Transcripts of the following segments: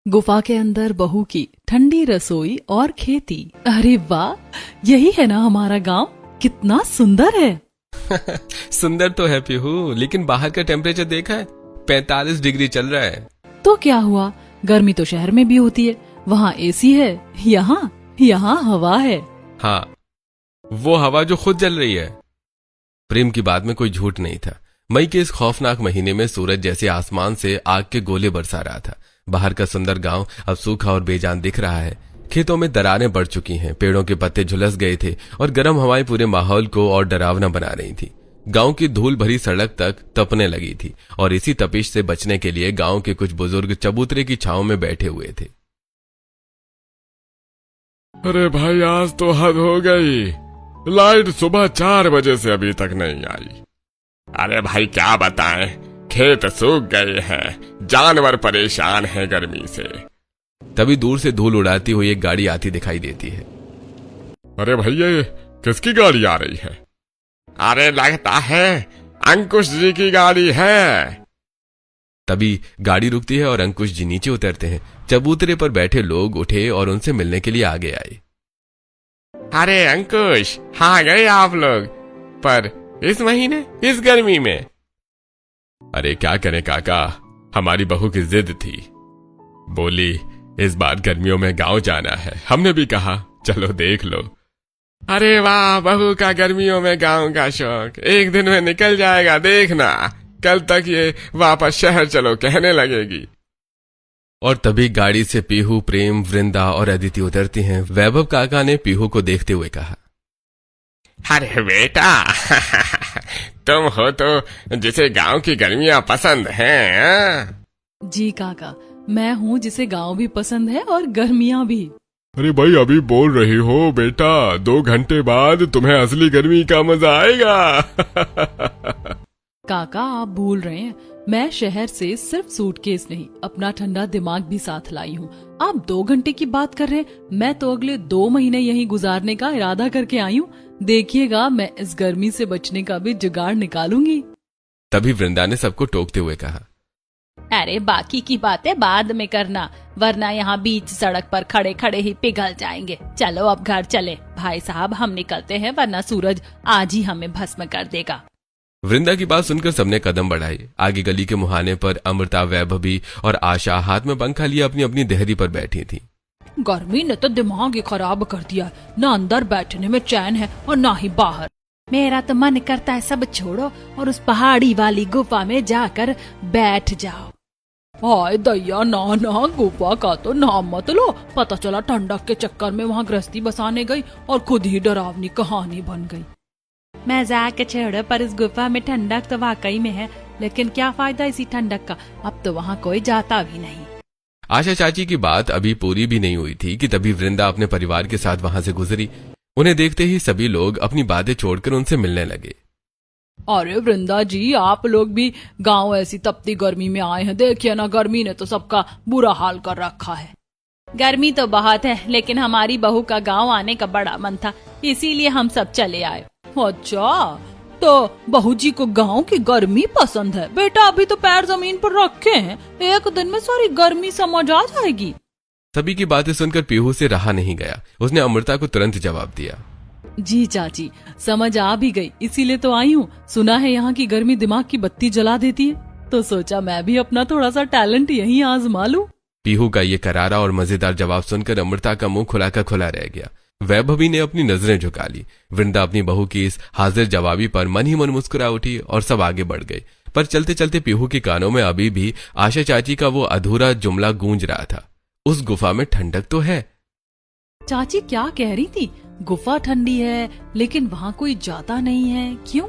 गुफा के अंदर बहू की ठंडी रसोई और खेती। अरे वाह, यही है ना हमारा गांव, कितना सुंदर है। सुंदर तो है पीहू, लेकिन बाहर का टेम्परेचर देखा है? 45 डिग्री चल रहा है। तो क्या हुआ, गर्मी तो शहर में भी होती है, वहाँ एसी है, यहाँ हवा है। हाँ, वो हवा जो खुद जल रही है। प्रेम की बात में कोई झूठ नहीं था। मई के इस खौफनाक महीने में सूरज जैसे आसमान से आग के गोले बरसा रहा था। बाहर का सुंदर गांव अब सूखा और बेजान दिख रहा है। खेतों में दरारें बढ़ चुकी हैं, पेड़ों के पत्ते झुलस गए थे और गर्म हवाएं पूरे माहौल को और डरावना बना रही थी। गांव की धूल भरी सड़क तक तपने लगी थी और इसी तपिश से बचने के लिए गांव के कुछ बुजुर्ग चबूतरे की छांव में बैठे हुए थे। अरे भाई, आज तो हद हो गई। लाइट सुबह 4 बजे से अभी तक नहीं आई। अरे भाई क्या बताएं, खेत सूख गए हैं, जानवर परेशान हैं गर्मी से। तभी दूर से धूल उड़ाती हुई एक गाड़ी आती दिखाई देती है। अरे भैया, ये किसकी गाड़ी आ रही है? अरे लगता है अंकुश जी की गाड़ी है। तभी गाड़ी रुकती है और अंकुश जी नीचे उतरते हैं। चबूतरे पर बैठे लोग उठे और उनसे मिलने के लिए आगे आए। अरे अंकुश, हाँ गए आप लोग, पर इस महीने, इस गर्मी में? अरे क्या करें काका, हमारी बहू की जिद थी। बोली इस बार गर्मियों में गांव जाना है। हमने भी कहा चलो देख लो। अरे वाह, बहू का गर्मियों में गांव का शौक एक दिन में निकल जाएगा, देखना। कल तक ये वापस शहर चलो कहने लगेगी। और तभी गाड़ी से पीहू, प्रेम, वृंदा और अदिति उतरती हैं। वैभव काका ने पीहू को देखते हुए कहा, अरे बेटा, तुम हो तो जिसे गांव की गर्मियां पसंद हैं। जी काका, मैं हूँ जिसे गांव भी पसंद है और गर्मियाँ भी। अरे भाई, अभी बोल रही हो बेटा, 2 घंटे बाद तुम्हें असली गर्मी का मजा आएगा। काका आप भूल रहे हैं, मैं शहर से सिर्फ सूटकेस नहीं, अपना ठंडा दिमाग भी साथ लाई हूँ। आप 2 घंटे की बात कर रहे हैं, मैं तो अगले 2 महीने यहीं गुजारने का इरादा करके आई हूँ। देखिएगा, मैं इस गर्मी से बचने का भी जुगाड़ निकालूंगी। तभी वृंदा ने सबको टोकते हुए कहा, अरे बाकी की बातें बाद में करना, वरना यहाँ बीच सड़क पर खड़े खड़े ही पिघल जाएंगे। चलो अब घर चले भाई साहब, हम निकलते हैं, वरना सूरज आज ही हमें भस्म कर देगा। वृंदा की बात सुनकर सबने कदम बढ़ाए। आगे गली के मुहाने पर अमृता, वैभवी और आशा हाथ में पंखा लिए अपनी अपनी देहरी पर बैठी थी। गर्मी ने तो दिमाग ही खराब कर दिया, न अंदर बैठने में चैन है और न ही बाहर। मेरा तो मन करता है सब छोड़ो और उस पहाड़ी वाली गुफा में जाकर बैठ जाओ। हाय दैया, ना गुफा का तो नाम मत लो। पता चला ठंडक के चक्कर में वहाँ गृहस्थी बसाने गई और खुद ही डरावनी कहानी बन गई। मजाक छोड़ो, पर इस गुफा में ठंडक तो वाकई में है, लेकिन क्या फायदा इसी ठंडक का, अब तो वहाँ कोई जाता भी नहीं। आशा चाची की बात अभी पूरी भी नहीं हुई थी कि तभी वृंदा अपने परिवार के साथ वहां से गुजरी। उन्हें देखते ही सभी लोग अपनी बातें छोड़कर उनसे मिलने लगे। अरे वृंदा जी, आप लोग भी गांव ऐसी तपती गर्मी में आए हैं, देखिए ना, गर्मी ने तो सबका बुरा हाल कर रखा है। गर्मी तो बहुत है, लेकिन हमारी बहू का गांव आने का बड़ा मन था, इसीलिए हम सब चले आए। अच्छा, तो बहू जी को गांव की गर्मी पसंद है। बेटा अभी तो पैर जमीन पर रखे हैं, एक दिन में सारी गर्मी समझ आ जाएगी। सभी की बातें सुनकर पीहू से रहा नहीं गया। उसने अमृता को तुरंत जवाब दिया, जी चाची, समझ आ भी गई, इसीलिए तो आई हूँ। सुना है यहाँ की गर्मी दिमाग की बत्ती जला देती है, तो सोचा मैं भी अपना थोड़ा सा टैलेंट यहीं आजमा लूं। पीहू का ये करारा और मजेदार जवाब सुनकर अमृता का मुंह खुला का खुला रह गया। वैभवी ने अपनी नजरें झुका ली। वृंदा अपनी बहू की इस हाजिर जवाबी पर मन ही मन मुस्कुरा उठी और सब आगे बढ़ गए। पर चलते चलते पीहू के कानों में अभी भी आशा चाची का वो अधूरा जुमला गूंज रहा था, उस गुफा में ठंडक तो है। चाची क्या कह रही थी? गुफा ठंडी है, लेकिन वहाँ कोई जाता नहीं है, क्यों?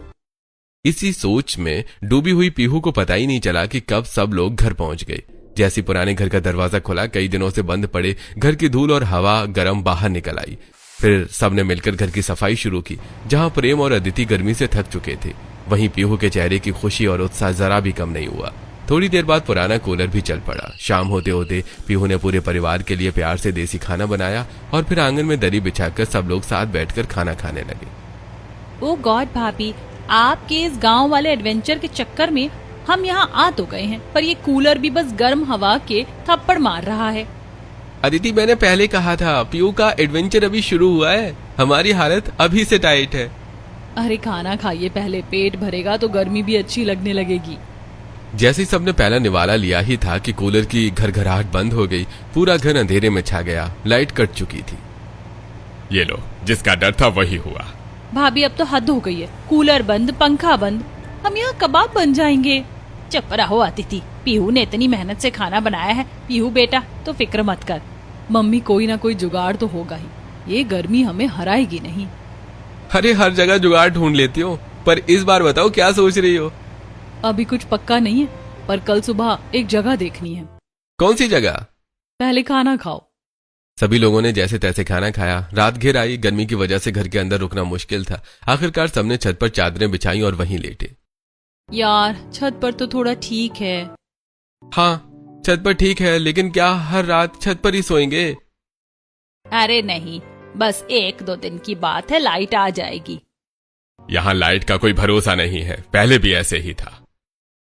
इसी सोच में डूबी हुई पीहू को पता ही नहीं चला कि कब सब लोग घर पहुंच गए। जैसे पुराने घर का दरवाजा खुला, कई दिनों से बंद पड़े घर की धूल और हवा गर्म बाहर निकल आई। फिर सबने मिलकर घर की सफाई शुरू की। जहां प्रेम और अदिति गर्मी से थक चुके थे, वहीं पीहू के चेहरे की खुशी और उत्साह जरा भी कम नहीं हुआ। थोड़ी देर बाद पुराना कूलर भी चल पड़ा। शाम होते होते पीहू ने पूरे परिवार के लिए प्यार से देसी खाना बनाया और फिर आंगन में दरी बिछाकर सब लोग साथ बैठकर खाना खाने लगे। ओ गॉड भाभी, आपके इस गांव वाले एडवेंचर के चक्कर में हम यहाँ आ तो गए हैं, पर ये कूलर भी बस गर्म हवा के थप्पड़ मार रहा है। अदिति, मैंने पहले कहा था पीहू का एडवेंचर अभी शुरू हुआ है, हमारी हालत अभी से टाइट है। अरे खाना खाइए पहले, पेट भरेगा तो गर्मी भी अच्छी लगने लगेगी। जैसे ही सबने पहला निवाला लिया ही था कि कूलर की घरघराहट बंद हो गई। पूरा घर अंधेरे में छा गया, लाइट कट चुकी थी। ये लो, जिसका डर था वही हुआ। भाभी अब तो हद हो गई है, कूलर बंद, पंखा बंद, हम यहाँ कबाब बन जाएंगे। चुप रहो अतिथि, पीहू ने इतनी मेहनत से खाना बनाया है। पीहू बेटा तो फिक्र मत कर। मम्मी कोई ना कोई जुगाड़ तो होगा ही, ये गर्मी हमें हराएगी नहीं। अरे हर जगह जुगाड़ ढूंढ लेती हो, पर इस बार बताओ क्या सोच रही हो? अभी कुछ पक्का नहीं है, पर कल सुबह एक जगह देखनी है। कौन सी जगह? पहले खाना खाओ। सभी लोगों ने जैसे तैसे खाना खाया। रात घिर आई, गर्मी की वजह से घर के अंदर रुकना मुश्किल था। आखिरकार सबने छत पर चादरें बिछाई और वहीं लेटे। यार छत पर तो थोड़ा ठीक है। हाँ, छत पर ठीक है, लेकिन क्या हर रात छत पर ही सोएंगे? अरे नहीं, बस 1-2 दिन की बात है, लाइट आ जाएगी। यहाँ लाइट का कोई भरोसा नहीं है, पहले भी ऐसे ही था।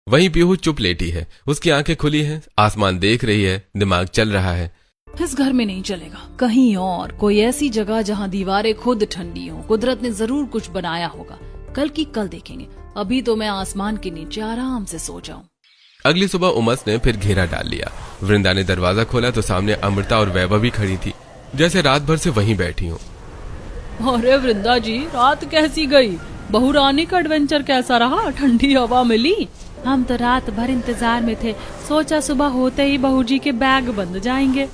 वहीं पीहू चुप लेटी है, उसकी आंखें खुली हैं, आसमान देख रही है, दिमाग चल रहा है। इस घर में नहीं चलेगा, कहीं और कोई ऐसी जगह जहाँ दीवारें खुद ठंडी हो। कुदरत ने जरूर कुछ बनाया होगा, कल की कल देखेंगे। अभी तो मैं आसमान के नीचे आराम से सो जाऊं। अगली सुबह उमस ने फिर घेरा डाल लिया। वृंदा ने दरवाजा खोला तो सामने अमृता और वैभव भी खड़ी थी, जैसे रात भर से वहीं बैठी हो। अरे वृंदा जी, रात कैसी गई? बहू रानी का एडवेंचर कैसा रहा? ठंडी हवा मिली? हम तो रात भर इंतजार में थे, सोचा सुबह होते ही बहू जी के बैग बंद जाएंगे।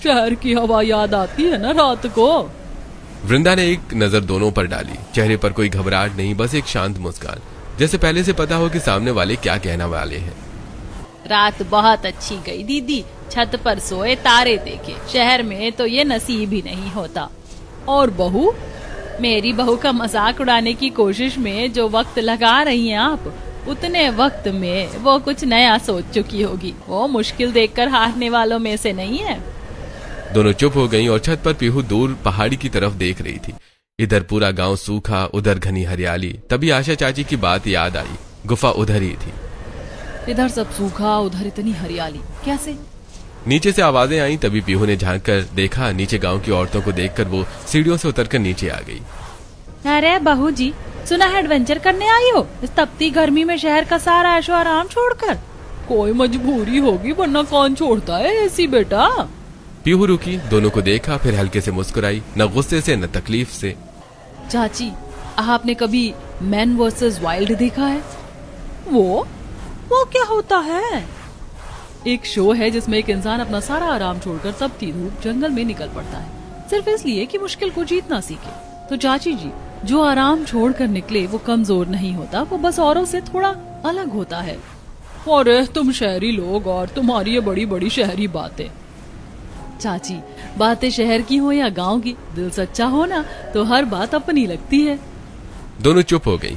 शहर की हवा याद आती है ना रात को। वृंदा ने एक नजर दोनों पर डाली। चेहरे पर कोई घबराहट नहीं, बस एक शांत मुस्कान, जैसे पहले से पता हो कि सामने वाले क्या कहने वाले हैं। रात बहुत अच्छी गई दीदी, छत पर सोए, तारे देखे। शहर में तो ये नसीब ही नहीं होता। और बहू? मेरी बहू का मजाक उड़ाने की कोशिश में जो वक्त लगा रही हैं आप, उतने वक्त में वो कुछ नया सोच चुकी होगी। वो मुश्किल देखकर हारने वालों में से नहीं है। दोनों चुप हो गईं और छत पर पीहू दूर पहाड़ी की तरफ देख रही थी। इधर पूरा गांव सूखा, उधर घनी हरियाली। तभी आशा चाची की बात याद आई, गुफा उधर ही थी। इधर सब सूखा, उधर इतनी हरियाली, कैसे? नीचे से आवाजें आई, तभी पीहू ने झांक कर देखा। नीचे गांव की औरतों को देखकर वो सीढ़ियों से उतरकर नीचे आ गई। अरे बहू जी, सुना है एडवेंचर करने आई हो इस तपती गर्मी में, शहर का सारा ऐशो आराम छोड़कर? कोई मजबूरी होगी, वरना कौन छोड़ता है एसी बेटा। पीहू रुकी, दोनों को देखा, फिर हल्के से मुस्कुराई, न गुस्से से न तकलीफ से। चाची, आपने कभी मैन वर्सेस वाइल्ड देखा है? वो क्या होता है? एक शो है जिसमें एक इंसान अपना सारा आराम छोड़कर तपती धूप जंगल में निकल पड़ता है, सिर्फ इसलिए कि मुश्किल को जीतना सीखे। तो चाची जी, जो आराम छोड़कर निकले वो कमजोर नहीं होता, वो बस औरों से थोड़ा अलग होता है। अरे तुम शहरी लोग और तुम्हारी ये बड़ी बड़ी शहरी बातें। चाची, बातें शहर की हो या गांव की, दिल सच्चा हो ना तो हर बात अपनी लगती है। दोनों चुप हो गईं।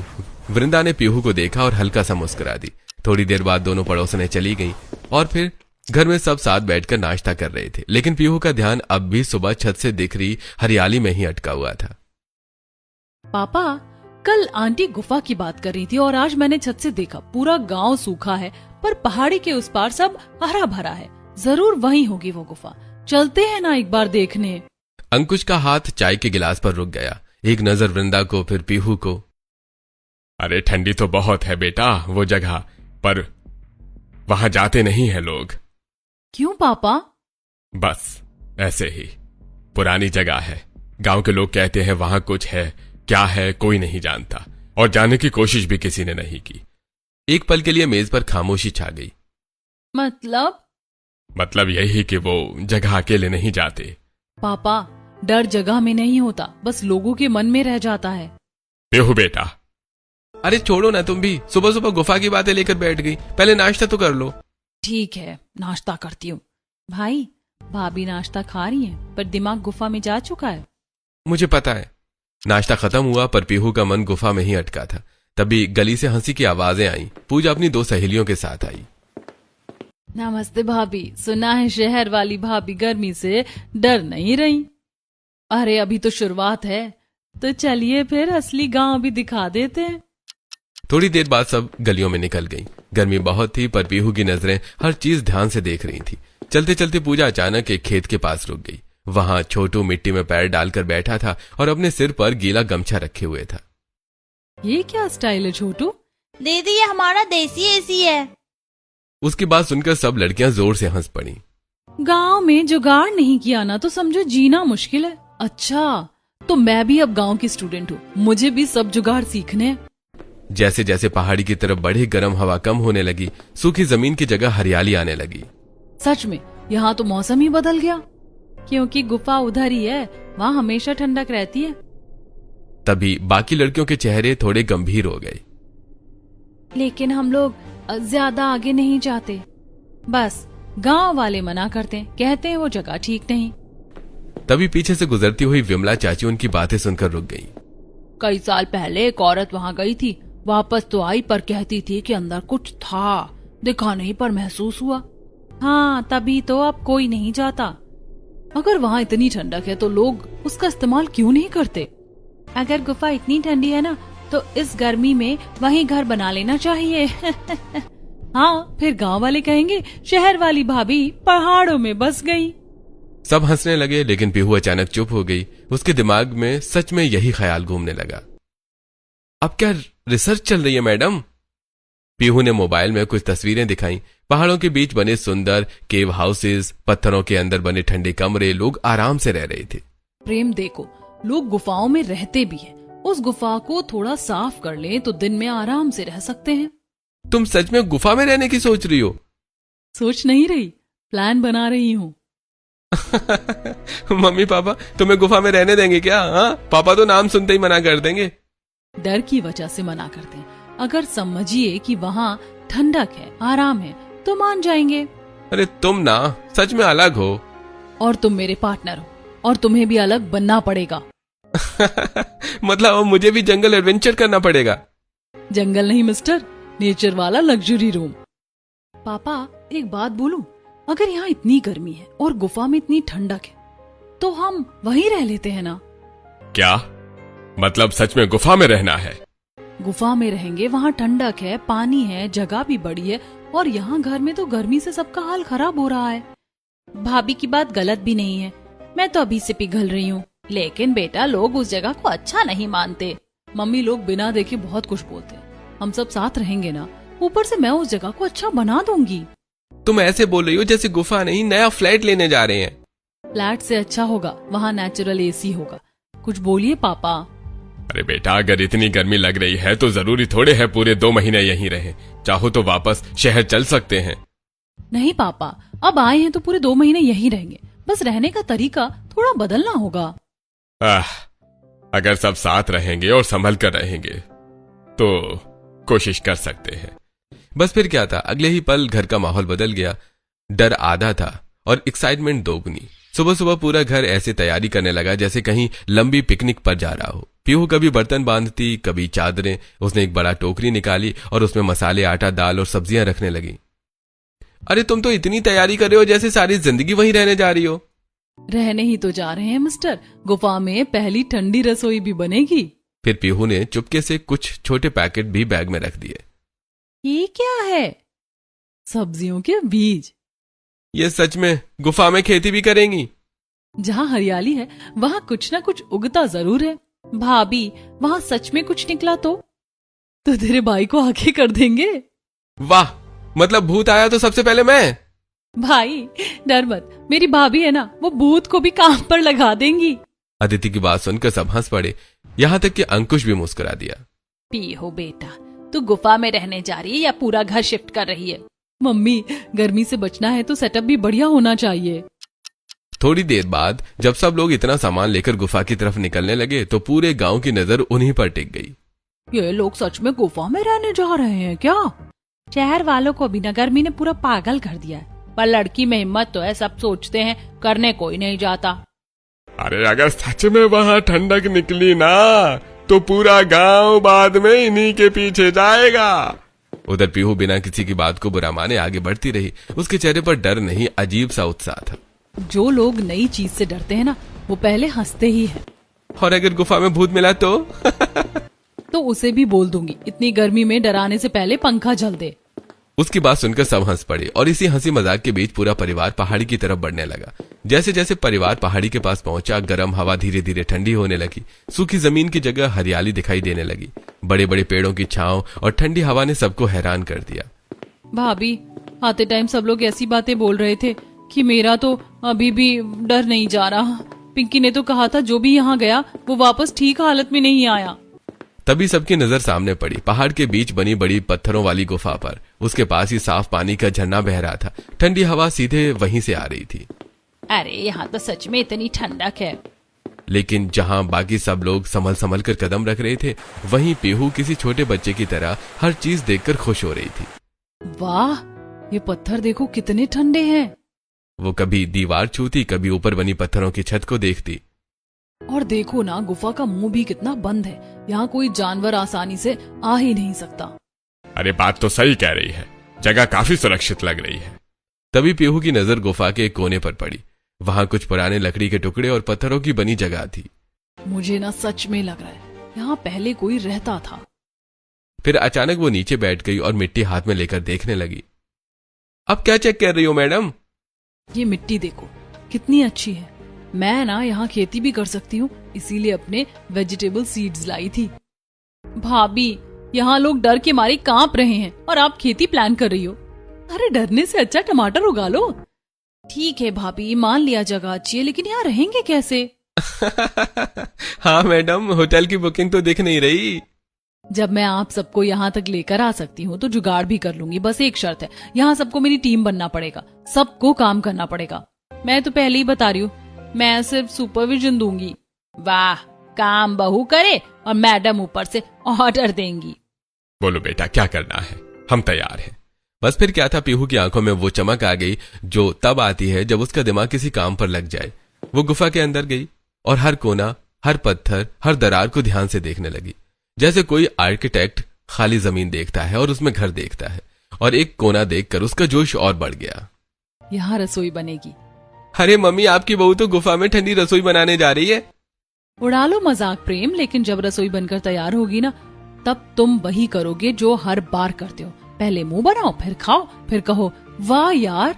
वृंदा ने पीहू को देखा और हल्का सा मुस्कुरा दी। थोड़ी देर बाद दोनों पड़ोसनें चली गईं और फिर घर में सब साथ बैठकर नाश्ता कर रहे थे। लेकिन पीहू का ध्यान अब भी सुबह छत से दिख रही हरियाली में ही अटका हुआ था। पापा, कल आंटी गुफा की बात कर रही थी और आज मैंने छत से देखा, पूरा गांव सूखा है पर पहाड़ी के उस पार सब हरा भरा है। जरूर वहीं होगी वो गुफा, चलते हैं ना एक बार देखने। अंकुश का हाथ चाय के गिलास पर रुक गया, एक नजर वृंदा को, फिर पीहू को। अरे ठंडी तो बहुत है बेटा वो जगह, पर वहां जाते नहीं है लोग। क्यों पापा? बस ऐसे ही, पुरानी जगह है। गांव के लोग कहते हैं वहां कुछ है, क्या है कोई नहीं जानता, और जाने की कोशिश भी किसी ने नहीं की। एक पल के लिए मेज पर खामोशी छा गई। मतलब यही कि वो जगह अकेले नहीं जाते। पापा, डर जगह में नहीं होता, बस लोगों के मन में रह जाता है। पीहू बेटा। अरे छोड़ो ना, तुम भी सुबह सुबह गुफा की बातें लेकर बैठ गई, पहले नाश्ता तो कर लो। ठीक है, नाश्ता करती हूँ। भाई, भाभी नाश्ता खा रही हैं, पर दिमाग गुफा में जा चुका है। मुझे पता है। नाश्ता खत्म हुआ पर पीहू का मन गुफा में ही अटका था। तभी गली से हंसी की आवाजें आई। पूजा अपनी 2 सहेलियों के साथ आई। नमस्ते भाभी, सुना है शहर वाली भाभी गर्मी से डर नहीं रही। अरे अभी तो शुरुआत है, तो चलिए फिर असली गांव भी दिखा देते हैं। थोड़ी देर बाद सब गलियों में निकल गईं। गर्मी बहुत थी पर पीहू की नजरें हर चीज ध्यान से देख रही थी। चलते चलते पूजा अचानक एक खेत के पास रुक गई। वहां छोटू मिट्टी में पैर डालकर बैठा था और अपने सिर पर गीला गमछा रखे हुए था। ये क्या स्टाइल है छोटू? दीदी ये हमारा देसी एसी है। उसकी बात सुनकर सब लड़कियां जोर से हंस पड़ी। गांव में जुगाड़ नहीं किया ना तो समझो जीना मुश्किल है। अच्छा, तो मैं भी अब गांव की स्टूडेंट हूँ, मुझे भी सब जुगाड़ सीखने हैं। जैसे जैसे पहाड़ी की तरफ बढ़े गर्म हवा कम होने लगी, सूखी जमीन की जगह हरियाली आने लगी। सच में यहाँ तो मौसम ही बदल गया, क्योंकि गुफा उधर ही है, वहाँ हमेशा ठंडक रहती है। तभी बाकी लड़कियों के चेहरे थोड़े गंभीर हो गए। लेकिन हम लोग ज्यादा आगे नहीं जाते, बस गांव वाले मना करते हैं, कहते हैं वो जगह ठीक नहीं। तभी पीछे से गुजरती हुई विमला चाची उनकी बातें सुनकर रुक गई। कई साल पहले एक औरत वहाँ गई थी, वापस तो आई पर कहती थी कि अंदर कुछ था, दिखा नहीं पर महसूस हुआ। हाँ, तभी तो अब कोई नहीं जाता। अगर वहाँ इतनी ठंडक है तो लोग उसका इस्तेमाल क्यों नहीं करते? अगर गुफा इतनी ठंडी है ना तो इस गर्मी में वहीं घर बना लेना चाहिए। हाँ, फिर गांव वाले कहेंगे शहर वाली भाभी पहाड़ों में बस गई। सब हंसने लगे, लेकिन पीहू अचानक चुप हो गई। उसके दिमाग में सच में यही ख्याल घूमने लगा। अब क्या रिसर्च चल रही है मैडम? पीहू ने मोबाइल में कुछ तस्वीरें दिखाई। पहाड़ों के बीच बने सुंदर केव हाउसेस, पत्थरों के अंदर बने ठंडे कमरे, लोग आराम से रह रहे थे। प्रेम देखो, लोग गुफाओं में रहते भी हैं। उस गुफा को थोड़ा साफ कर लें तो दिन में आराम से रह सकते हैं। तुम सच में गुफा में रहने की सोच रही हो? सोच नहीं रही, प्लान बना रही हूँ। मम्मी पापा तुम्हें गुफा में रहने देंगे क्या? हाँ, पापा तो नाम सुनते ही मना कर देंगे। डर की वजह से मना करते हैं। अगर समझिए कि वहाँ ठंडक है, आराम है, तो मान जाएंगे। अरे तुम ना सच में अलग हो। और तुम मेरे पार्टनर हो, और तुम्हें भी अलग बनना पड़ेगा। मतलब अब मुझे भी जंगल एडवेंचर करना पड़ेगा? जंगल नहीं मिस्टर, नेचर वाला लग्जरी रूम। पापा एक बात बोलूं, अगर यहाँ इतनी गर्मी है और गुफा में इतनी ठंडक है तो हम वहीं रह लेते हैं ना? क्या मतलब सच में गुफा में रहना है? गुफा में रहेंगे, वहाँ ठंडक है, पानी है, जगह भी बड़ी है, और यहाँ घर में तो गर्मी से सबका हाल खराब हो रहा है। भाभी की बात गलत भी नहीं है, मैं तो अभी से पिघल रही हूँ। लेकिन बेटा लोग उस जगह को अच्छा नहीं मानते। मम्मी, लोग बिना देखे बहुत कुछ बोलते हैं। हम सब साथ रहेंगे ना, ऊपर से मैं उस जगह को अच्छा बना दूंगी। तुम ऐसे बोल रही हो जैसे गुफा नहीं नया फ्लैट लेने जा रहे हैं। फ्लैट से अच्छा होगा, वहाँ नेचुरल एसी होगा। कुछ बोलिए पापा। अरे बेटा अगर इतनी गर्मी लग रही है तो जरूरी थोड़े है पूरे 2 महीने यहीं रहे। चाहो तो वापस शहर चल सकते हैं। नहीं पापा, अब आए हैं तो पूरे 2 महीने यहीं रहेंगे, बस रहने का तरीका थोड़ा बदलना होगा। अगर सब साथ रहेंगे और संभल कर रहेंगे तो कोशिश कर सकते हैं। बस फिर क्या था, अगले ही पल घर का माहौल बदल गया। डर आधा था और एक्साइटमेंट दोगुनी। सुबह सुबह पूरा घर ऐसे तैयारी करने लगा जैसे कहीं लंबी पिकनिक पर जा रहा हो। पीहू कभी बर्तन बांधती, कभी चादरें। उसने एक बड़ा टोकरी निकाली और उसमें मसाले, आटा, दाल और सब्जियां रखने लगी। अरे तुम तो इतनी तैयारी कर रहे हो जैसे सारी जिंदगी वहीं रहने जा रही हो। रहने ही तो जा रहे हैं मिस्टर, गुफा में पहली ठंडी रसोई भी बनेगी। फिर पीहू ने चुपके से कुछ छोटे पैकेट भी बैग में रख दिए। ये क्या है? सब्जियों के बीज। ये सच में गुफा में खेती भी करेंगी? जहाँ हरियाली है वहाँ कुछ ना कुछ उगता जरूर है। भाभी, वहाँ सच में कुछ निकला तो तेरे भाई को आगे कर देंगे। वाह, मतलब भूत आया तो सबसे पहले मैं? भाई डर मत, मेरी भाभी है ना, वो भूत को भी काम पर लगा देंगी। अदिति की बात सुनकर सब हंस पड़े, यहाँ तक कि अंकुश भी मुस्कुरा दिया। पीहू बेटा, तू गुफा में रहने जा रही है या पूरा घर शिफ्ट कर रही है? मम्मी, गर्मी से बचना है तो सेटअप भी बढ़िया होना चाहिए। थोड़ी देर बाद जब सब लोग इतना सामान लेकर गुफा की तरफ निकलने लगे तो पूरे गांव की नजर उन्हीं पर टिक गई। ये लोग सच में गुफा में रहने जा रहे हैं क्या? शहर वालों को भी गर्मी ने पूरा पागल कर दिया है, पर लड़की में हिम्मत तो है, सब सोचते हैं, करने कोई नहीं जाता। अरे अगर सच में वहाँ ठंडक निकली ना तो पूरा गांव बाद में इन्हीं के पीछे जाएगा। उधर पीहू बिना किसी की बात को बुरा माने आगे बढ़ती रही। उसके चेहरे पर डर नहीं, अजीब सा उत्साह था। जो लोग नई चीज से डरते हैं ना, वो पहले हंसते ही हैं। और अगर गुफा में भूत मिला तो? तो उसे भी बोल दूंगी इतनी गर्मी में डराने से पहले पंखा जल दे। उसकी बात सुनकर सब हंस पड़े और इसी हंसी मजाक के बीच पूरा परिवार पहाड़ी की तरफ बढ़ने लगा। जैसे जैसे परिवार पहाड़ी के पास पहुंचा, गर्म हवा धीरे धीरे ठंडी होने लगी। सूखी जमीन की जगह हरियाली दिखाई देने लगी। बड़े बड़े पेड़ों की छांव और ठंडी हवा ने सबको हैरान कर दिया। भाभी, आते टाइम सब लोग ऐसी बातें बोल रहे थे कि मेरा तो अभी भी डर नहीं जा रहा। पिंकी ने तो कहा था जो भी यहाँ गया वो वापस ठीक हालत में नहीं आया। तभी सबकी नजर सामने पड़ी, पहाड़ के बीच बनी बड़ी पत्थरों वाली गुफा पर। उसके पास ही साफ पानी का झरना बह रहा था। ठंडी हवा सीधे वहीं से आ रही थी। अरे यहाँ तो सच में इतनी ठंडक है। लेकिन जहां बाकी सब लोग संभल संभल कर कदम रख रहे थे, वहीं पीहू किसी छोटे बच्चे की तरह हर चीज देखकर खुश हो रही थी। वाह, ये पत्थर देखो कितने ठंडे हैं। वो कभी दीवार छूती, कभी ऊपर बनी पत्थरों की छत को देखती। और देखो ना, गुफा का मुंह भी कितना बंद है। यहाँ कोई जानवर आसानी से आ ही नहीं सकता। अरे बात तो सही कह रही है, जगह काफी सुरक्षित लग रही है। तभी पीहू की नजर गुफा के एक कोने पर पड़ी। वहां कुछ पुराने लकड़ी के टुकड़े और पत्थरों की बनी जगह थी। मुझे ना सच में लग रहा है यहाँ पहले कोई रहता था। फिर अचानक वो नीचे बैठ गई और मिट्टी हाथ में लेकर देखने लगी। अब क्या चेक कर रही हो मैडम? ये मिट्टी देखो कितनी अच्छी है। मैं ना यहाँ खेती भी कर सकती हूँ, इसीलिए अपने वेजिटेबल सीड्स लाई थी। भाभी, यहाँ लोग डर के मारे कांप रहे हैं और आप खेती प्लान कर रही हो। अरे डरने से अच्छा टमाटर उगा लो। ठीक है भाभी, मान लिया जगह अच्छी है, लेकिन यहाँ रहेंगे कैसे? हाँ मैडम, होटल की बुकिंग तो दिख नहीं रही। जब मैं आप सबको यहाँ तक लेकर आ सकती हूँ तो जुगाड़ भी कर लूंगी। बस एक शर्त है, यहाँ सबको मेरी टीम बनना पड़ेगा, सबको काम करना पड़ेगा। मैं तो पहले ही बता रही हूँ, मैं सिर्फ सुपरविजन दूंगी। वाह, काम बहू करे और मैडम ऊपर से ऑर्डर देंगी। बोलो बेटा, क्या करना है, हम तैयार हैं। बस फिर क्या था, पीहू की आंखों में वो चमक आ गई जो तब आती है जब उसका दिमाग किसी काम पर लग जाए। वो गुफा के अंदर गई और हर कोना, हर पत्थर, हर दरार को ध्यान से देखने लगी, जैसे कोई आर्किटेक्ट खाली जमीन देखता है और उसमें घर देखता है। और एक कोना देखकर उसका जोश और बढ़ गया। यहाँ रसोई बनेगी। अरे मम्मी, आपकी बहू तो गुफा में ठंडी रसोई बनाने जा रही है। उड़ा लो मजाक प्रेम, लेकिन जब रसोई बनकर तैयार होगी ना, तब तुम वही करोगे जो हर बार करते हो। पहले मुंह बनाओ, फिर खाओ, फिर कहो वाह यार।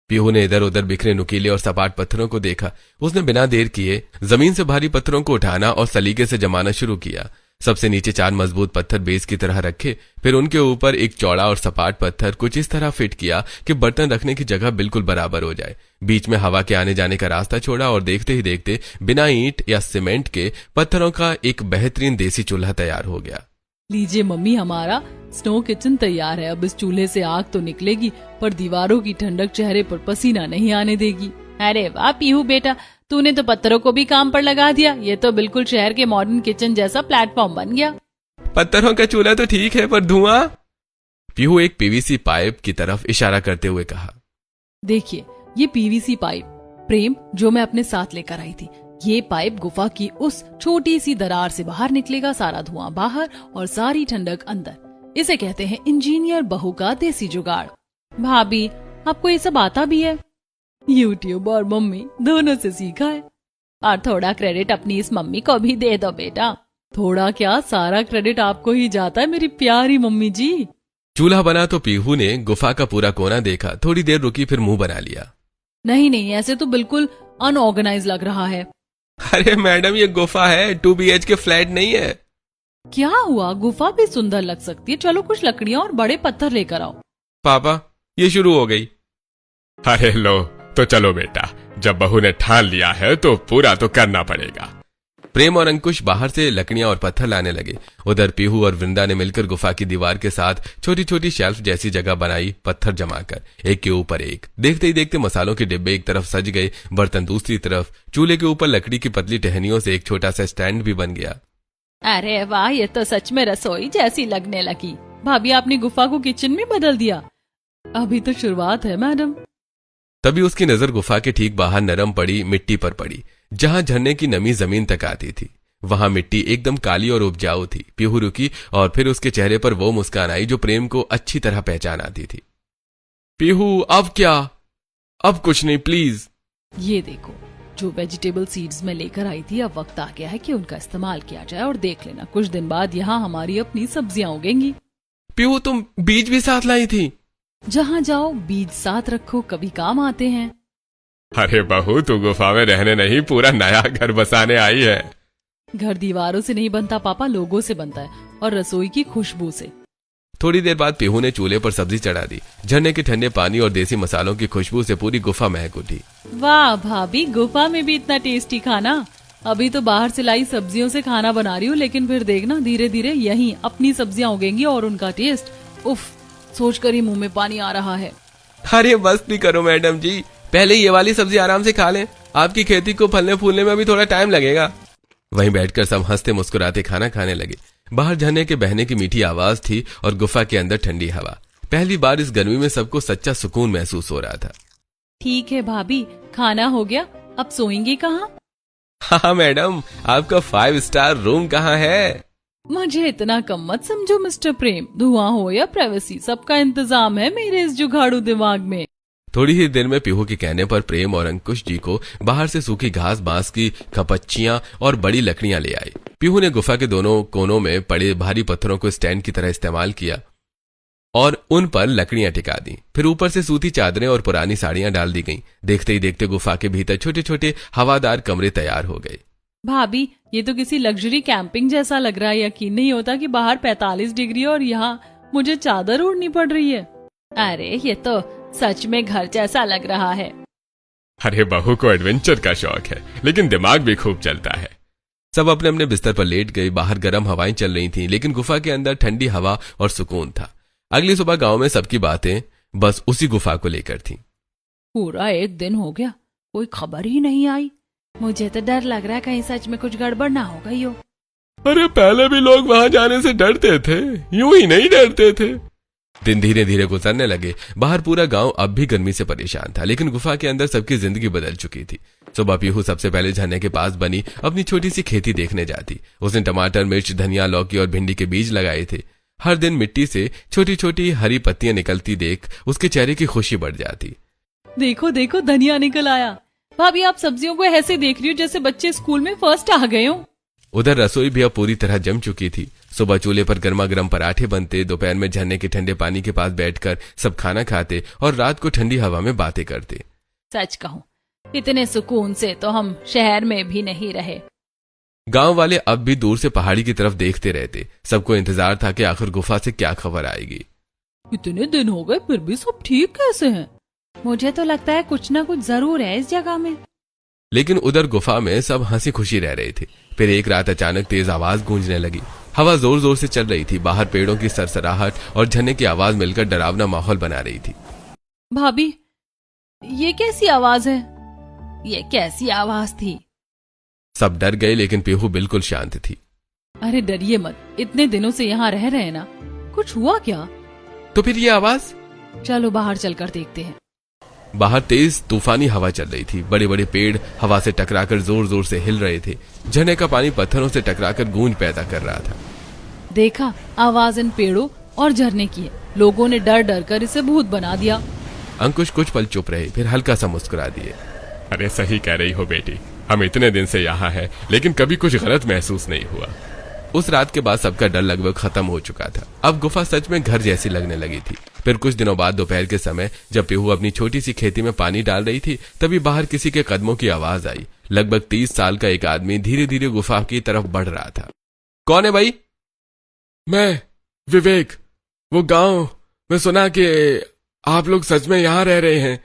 पीहू ने इधर उधर बिखरे नुकीले और सपाट पत्थरों को देखा। उसने बिना देर किए जमीन से भारी पत्थरों को उठाना और सलीके से जमाना शुरू किया। सबसे नीचे 4 मजबूत पत्थर बेस की तरह रखे, फिर उनके ऊपर एक चौड़ा और सपाट पत्थर कुछ इस तरह फिट किया कि बर्तन रखने की जगह बिल्कुल बराबर हो जाए। बीच में हवा के आने जाने का रास्ता छोड़ा और देखते ही देखते बिना ईंट या सीमेंट के पत्थरों का एक बेहतरीन देसी चूल्हा तैयार हो गया। लीजिए मम्मी, हमारा स्नो किचन तैयार है। अब इस चूल्हे से आग तो निकलेगी, पर दीवारों की ठंडक चेहरे पर पसीना नहीं आने देगी। अरे वाह पीहू बेटा, तूने तो पत्थरों को भी काम पर लगा दिया। ये तो बिल्कुल शहर के मॉडर्न किचन जैसा प्लेटफॉर्म बन गया। पत्थरों का चूल्हा तो ठीक है, पर धुआं? पीहू एक पीवीसी पाइप की तरफ इशारा करते हुए कहा। देखिए, ये पीवीसी पाइप प्रेम जो मैं अपने साथ लेकर आई थी। ये पाइप गुफा की उस छोटी सी दरार से बाहर निकलेगा, सारा धुआं बाहर और सारी ठंडक अंदर। इसे कहते हैं इंजीनियर बहू का देसी जुगाड़। भाभी, आपको ये सब आता भी है? यूट्यूब और मम्मी दोनों से सीखा है। और थोड़ा क्रेडिट अपनी इस मम्मी को भी दे दो बेटा। थोड़ा क्या, सारा क्रेडिट आपको ही जाता है मेरी प्यारी मम्मी जी। चूल्हा बना तो पीहू ने गुफा का पूरा कोना देखा, थोड़ी देर रुकी, फिर मुंह बना लिया। नहीं नहीं, ऐसे तो बिल्कुल अनऑर्गेनाइज लग रहा है। अरे मैडम, ये गुफा है, 2 BHK फ्लैट नहीं है। क्या हुआ, गुफा भी सुंदर लग सकती है। चलो कुछ लकड़ियां और बड़े पत्थर लेकर आओ। पापा, ये शुरू हो गई। अरे लो, तो चलो बेटा, जब बहू ने ठान लिया है तो पूरा तो करना पड़ेगा। प्रेम और अंकुश बाहर से लकड़ियां और पत्थर लाने लगे। उधर पीहू और वृंदा ने मिलकर गुफा की दीवार के साथ छोटी छोटी शेल्फ जैसी जगह बनाई, पत्थर जमाकर एक के ऊपर एक। देखते ही देखते मसालों के डिब्बे एक तरफ सज गए, बर्तन दूसरी तरफ। चूल्हे के ऊपर लकड़ी की पतली टहनियों से एक छोटा सा स्टैंड भी बन गया। अरे वाह, ये तो सच में रसोई जैसी लगने लगी। भाभी, आपने गुफा को किचन में बदल दिया। अभी तो शुरुआत है मैडम। तभी उसकी नजर गुफा के ठीक बाहर नरम पड़ी मिट्टी पर पड़ी, जहां झरने की नमी जमीन तक आती थी। वहां मिट्टी एकदम काली और उपजाऊ थी। पीहू रुकी और फिर उसके चेहरे पर वो मुस्कान आई जो प्रेम को अच्छी तरह पहचान आती थी। पीहू, अब क्या? अब कुछ नहीं, प्लीज। ये देखो, जो वेजिटेबल सीड्स में लेकर आई थी, अब वक्त आ गया है कि उनका इस्तेमाल किया जाए। और देख लेना, कुछ दिन बाद यहाँ हमारी अपनी सब्जियां उगेंगी। पीहू, तुम बीज भी साथ लाई थी? जहाँ जाओ बीज साथ रखो, कभी काम आते हैं। अरे बहू, तू गुफा में रहने नहीं, पूरा नया घर बसाने आई है। घर दीवारों से नहीं बनता पापा, लोगों से बनता है, और रसोई की खुशबू से। थोड़ी देर बाद पीहू ने चूल्हे पर सब्जी चढ़ा दी। झरने के ठंडे पानी और देसी मसालों की खुशबू से पूरी गुफा महक उठी। वाह भाभी, गुफा में भी इतना टेस्टी खाना। अभी तो बाहर से लाई सब्जियों से खाना बना रही हूँ, लेकिन फिर देखना धीरे धीरे यहीं अपनी सब्जियां उगेंगी और उनका टेस्ट, उफ, सोचकर ही मुंह में पानी आ रहा है। अरे बस भी करो मैडम जी, पहले ये वाली सब्जी आराम से खा लें। आपकी खेती को फलने फूलने में अभी थोड़ा टाइम लगेगा। वहीं बैठकर सब हंसते मुस्कुराते खाना खाने लगे। बाहर झरने के बहने की मीठी आवाज थी और गुफा के अंदर ठंडी हवा। पहली बार इस गर्मी में सबको सच्चा सुकून महसूस हो रहा था। ठीक है भाभी, खाना हो गया, अब सोएंगे कहाँ? हाँ मैडम, आपका 5 स्टार रूम कहाँ है? मुझे इतना कम मत समझो मिस्टर प्रेम। धुआं हो या प्राइवेसी, सबका इंतजाम है मेरे इस जुगाड़ू दिमाग में। थोड़ी ही देर में पीहू के कहने पर प्रेम और अंकुश जी को बाहर से सूखी घास, बांस की खपच्चियां और बड़ी लकड़ियां ले आए। पीहू ने गुफा के दोनों कोनों में पड़े भारी पत्थरों को स्टैंड की तरह इस्तेमाल किया और उन पर लकड़ियां टिका दी। फिर ऊपर से सूती चादरें और पुरानी साड़ियां डाल दी गईं। देखते ही देखते गुफा के भीतर छोटे छोटे हवादार कमरे तैयार हो गए। भाभी, ये तो किसी लग्जरी कैंपिंग जैसा लग रहा है। यकीन नहीं होता कि बाहर 45 डिग्री और यहाँ मुझे चादर ओढ़नी पड़ रही है। अरे ये तो सच में घर जैसा लग रहा है। अरे बहू को एडवेंचर का शौक है, लेकिन दिमाग भी खूब चलता है। सब अपने अपने बिस्तर पर लेट गए। बाहर गर्म हवाएं चल रही थीं, लेकिन गुफा के अंदर ठंडी हवा और सुकून था। अगली सुबह गांव में सबकी बातें बस उसी गुफा को लेकर थीं। पूरा एक दिन हो गया, कोई खबर ही नहीं आई। मुझे तो डर लग रहा है कहीं सच में कुछ गड़बड़ ना हो गई हो। अरे पहले भी लोग वहां जाने से डरते थे, यूं ही नहीं डरते थे। दिन धीरे धीरे गुजरने लगे। बाहर पूरा गांव अब भी गर्मी से परेशान था, लेकिन गुफा के अंदर सबकी जिंदगी बदल चुकी थी। सुबह पीहू सबसे पहले झरने के पास बनी अपनी छोटी सी खेती देखने जाती। उसने टमाटर, मिर्च, धनिया, लौकी और भिंडी के बीज लगाए थे। हर दिन मिट्टी से छोटी छोटी हरी पत्तियां निकलती देख उसके चेहरे की खुशी बढ़ जाती। देखो देखो, धनिया निकल आया। भाभी, आप सब्जियों को ऐसे देख रही हो जैसे बच्चे स्कूल में फर्स्ट आ गए हो। उधर रसोई भी अब पूरी तरह जम चुकी थी। सुबह चूल्हे पर गर्मा गर्म पराठे बनते, दोपहर में झरने के ठंडे पानी के पास बैठकर सब खाना खाते और रात को ठंडी हवा में बातें करते। सच कहूँ, इतने सुकून से तो हम शहर में भी नहीं रहे। गांव वाले अब भी दूर से पहाड़ी की तरफ देखते रहते। सबको इंतजार था कि आखिर गुफा से क्या खबर आएगी। इतने दिन हो गए फिर भी सब ठीक कैसे हैं? मुझे तो लगता है कुछ ना कुछ जरूर है इस जगह में। लेकिन उधर गुफा में सब हंसी खुशी रह रहे थे। फिर एक रात अचानक तेज आवाज गूंजने लगी। हवा जोर जोर से चल रही थी। बाहर पेड़ों की सरसराहट और झरने की आवाज मिलकर डरावना माहौल बना रही थी। भाभी, ये कैसी आवाज है? ये कैसी आवाज थी? सब डर गए, लेकिन पीहू बिल्कुल शांत थी। अरे डरिए मत, इतने दिनों से यहाँ रह रहे हैं ना, कुछ हुआ क्या? तो फिर ये आवाज? चलो बाहर चलकर देखते हैं। बाहर तेज तूफानी हवा चल रही थी। बड़े बड़े पेड़ हवा से टकराकर जोर जोर से हिल रहे थे। झरने का पानी पत्थरों से टकराकर गूंज पैदा कर रहा था। देखा, आवाज इन पेड़ों और झरने की है। लोगों ने डर डर कर इसे भूत बना दिया। अंकुश कुछ पल चुप रहे, फिर हल्का सा मुस्कुरा दिए। अरे सही कह रही हो बेटी, हम इतने दिन से यहाँ हैं, लेकिन कभी कुछ गलत महसूस नहीं हुआ। उस रात के बाद सबका डर लगभग खत्म हो चुका था। अब गुफा सच में घर जैसी लगने लगी थी। फिर कुछ दिनों बाद दोपहर के समय जब पीहू अपनी छोटी सी खेती में पानी डाल रही थी, तभी बाहर किसी के कदमों की आवाज आई। लगभग 30 साल का एक आदमी धीरे धीरे गुफा की तरफ बढ़ रहा था। कौन है भाई? मैं विवेक। वो गांव में सुना कि आप लोग सच में यहाँ रह रहे हैं,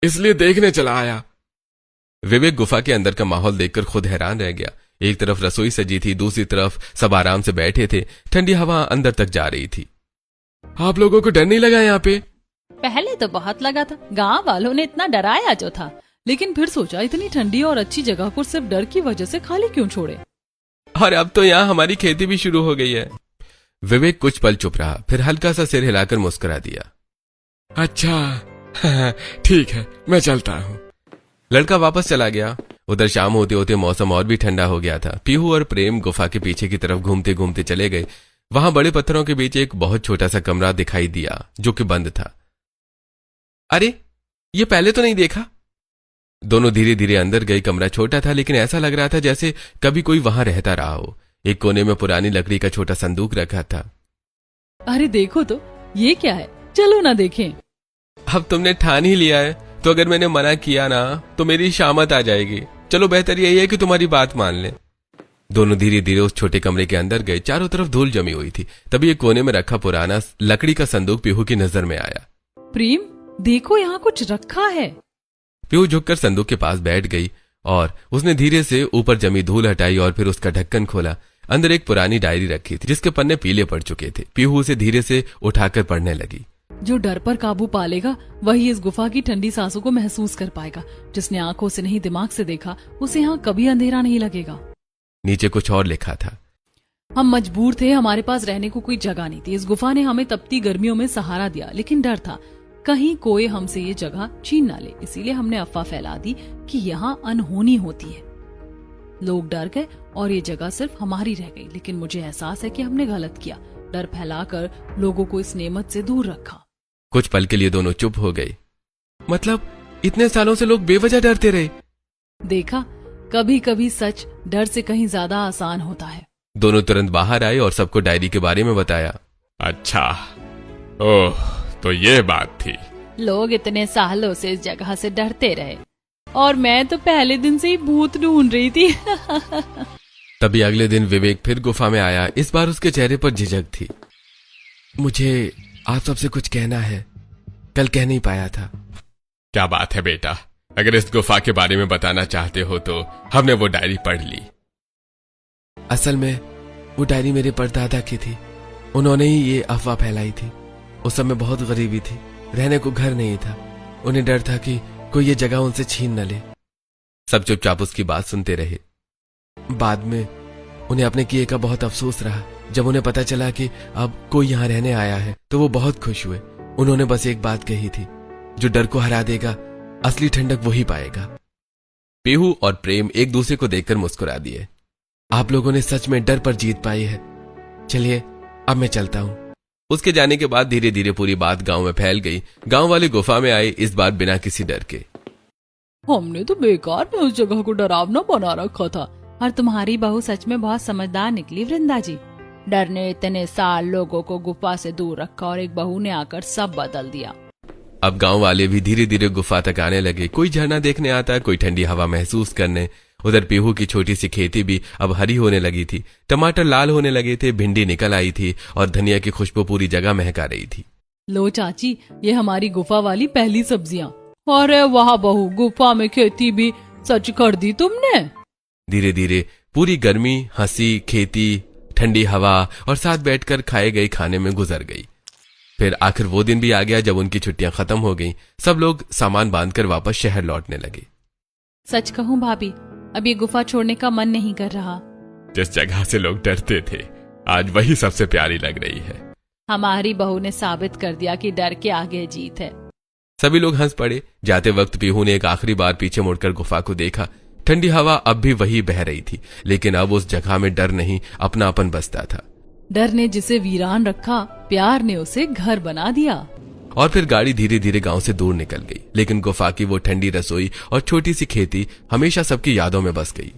इसलिए देखने चला आया। विवेक गुफा के अंदर का माहौल देखकर खुद हैरान रह गया। एक तरफ रसोई सजी थी, दूसरी तरफ सब आराम से बैठे थे। ठंडी हवा अंदर तक जा रही थी। आप लोगों को डर नहीं लगा यहाँ पे? पहले तो बहुत लगा था, गांव वालों ने इतना डराया जो था। लेकिन फिर सोचा इतनी ठंडी और अच्छी जगह को सिर्फ डर की वजह से खाली क्यों छोड़े। और अब तो यहाँ हमारी खेती भी शुरू हो गई है। विवेक कुछ पल चुप रहा, फिर हल्का सा सिर हिलाकर मुस्कुरा दिया। अच्छा ठीक है, मैं चलता हूँ। लड़का वापस चला गया। उधर शाम होते होते मौसम और भी ठंडा हो गया था। पीहू और प्रेम गुफा के पीछे की तरफ घूमते घूमते चले गए। वहां बड़े पत्थरों के बीच एक बहुत छोटा सा कमरा दिखाई दिया जो कि बंद था। अरे, ये पहले तो नहीं देखा। दोनों धीरे धीरे अंदर गए। कमरा छोटा था लेकिन ऐसा लग रहा था जैसे कभी कोई वहां रहता रहा हो। एक कोने में पुरानी लकड़ी का छोटा संदूक रखा था। अरे देखो तो, ये क्या है, चलो ना देखें। अब तुमने ठान ही लिया है तो अगर मैंने मना किया ना तो मेरी शामत आ जाएगी। चलो बेहतर यही है कि तुम्हारी बात मान ले। दोनों धीरे धीरे उस छोटे कमरे के अंदर गए। चारों तरफ धूल जमी हुई थी। तभी एक कोने में रखा पुराना लकड़ी का संदूक पीहू की नजर में आया। प्रेम, देखो यहाँ कुछ रखा है। पीहू झुककर संदूक के पास बैठ गई और उसने धीरे से ऊपर जमी धूल हटाई और फिर उसका ढक्कन खोला। अंदर एक पुरानी डायरी रखी थी जिसके पन्ने पीले पड़ चुके थे। पीहू उसे धीरे से उठाकर पढ़ने लगी। जो डर पर काबू पा लेगा वही इस गुफा की ठंडी सांसों को महसूस कर पाएगा। जिसने आंखों से नहीं दिमाग से देखा उसे यहाँ कभी अंधेरा नहीं लगेगा। नीचे कुछ और लिखा था। हम मजबूर थे, हमारे पास रहने को कोई जगह नहीं थी। इस गुफा ने हमें तपती गर्मियों में सहारा दिया, लेकिन डर था कहीं कोई हमसे ये जगह छीन ना ले। इसीलिए हमने अफवाह फैला दी कि यहाँ अनहोनी होती है। लोग डर गए और ये जगह सिर्फ हमारी रह गई। लेकिन मुझे एहसास है कि हमने गलत किया, डर फैलाकर लोगों को इस नेमत से दूर रखा। कुछ पल के लिए दोनों चुप हो गए। मतलब इतने सालों से लोग बेवजह डरते रहे। देखा, कभी कभी सच डर से कहीं ज्यादा आसान होता है। दोनों तुरंत बाहर आए और सबको डायरी के बारे में बताया। अच्छा, ओह, तो ये बात थी। लोग इतने सालों से इस जगह से डरते रहे और मैं तो पहले दिन से ही भूत ढूंढ रही थी। तभी अगले दिन विवेक फिर गुफा में आया। इस बार उसके चेहरे पर झिझक थी। मुझे आप सबसे कुछ कहना है, कल कह नहीं पाया था। क्या बात है बेटा, अगर इस गुफा के बारे में बताना चाहते हो तो हमने वो डायरी पढ़ ली। असल में वो डायरी मेरे परदादा की थी। उन्होंने ही ये अफवाह फैलाई थी। उस समय बहुत गरीबी थी, रहने को घर नहीं था। उन्हें डर था कि कोई ये जगह उनसे छीन न ले। सब चुपचाप उसकी बात सुनते रहे। बाद में उन्हें अपने किए का बहुत अफसोस रहा। जब उन्हें पता चला कि अब कोई यहाँ रहने आया है तो वो बहुत खुश हुए। उन्होंने बस एक बात कही थी, जो डर को हरा देगा असली ठंडक वही पाएगा। पीहू और प्रेम एक दूसरे को देखकर मुस्कुरा दिए। आप लोगों ने सच में डर पर जीत पाई है। चलिए अब मैं चलता हूँ। उसके जाने के बाद धीरे धीरे पूरी बात गांव में फैल गई। गांव वाले गुफा में आए, इस बार बिना किसी डर के। हमने तो बेकार में उस जगह को डरावना बना रखा था। और तुम्हारी बहू सच में बहुत समझदार निकली वृंदा जी। डर ने इतने साल लोगों को गुफा से दूर रखा और एक बहू ने आकर सब बदल दिया। अब गांव वाले भी धीरे धीरे गुफा तक आने लगे। कोई झरना देखने आता, कोई ठंडी हवा महसूस करने। उधर पीहू की छोटी सी खेती भी अब हरी होने लगी थी। टमाटर लाल होने लगे थे, भिंडी निकल आई थी और धनिया की खुशबू पूरी जगह महका रही थी। लो चाची, ये हमारी गुफा वाली पहली सब्जियां। अरे वाह बहू, गुफा में खेती भी सच कर दी तुमने। धीरे धीरे पूरी गर्मी, हंसी, खेती, ठंडी हवा और साथ बैठकर खाए गए खाने में गुजर गई। फिर आखिर वो दिन भी आ गया जब उनकी छुट्टियां खत्म हो गईं। सब लोग सामान बांधकर वापस शहर लौटने लगे। सच कहूँ भाभी, अब ये गुफा छोड़ने का मन नहीं कर रहा। जिस जगह से लोग डरते थे आज वही सबसे प्यारी लग रही है। हमारी बहू ने साबित कर दिया कि डर के आगे जीत है। सभी लोग हंस पड़े। जाते वक्त पीहू ने एक आखिरी बार पीछे मुड़कर गुफा को देखा। ठंडी हवा अब भी वही बह रही थी, लेकिन अब उस जगह में डर नहीं, अपनापन बसता था। डर ने जिसे वीरान रखा, प्यार ने उसे घर बना दिया। और फिर गाड़ी धीरे धीरे गांव से दूर निकल गई, लेकिन गुफा की वो ठंडी रसोई और छोटी सी खेती हमेशा सबकी यादों में बस गई।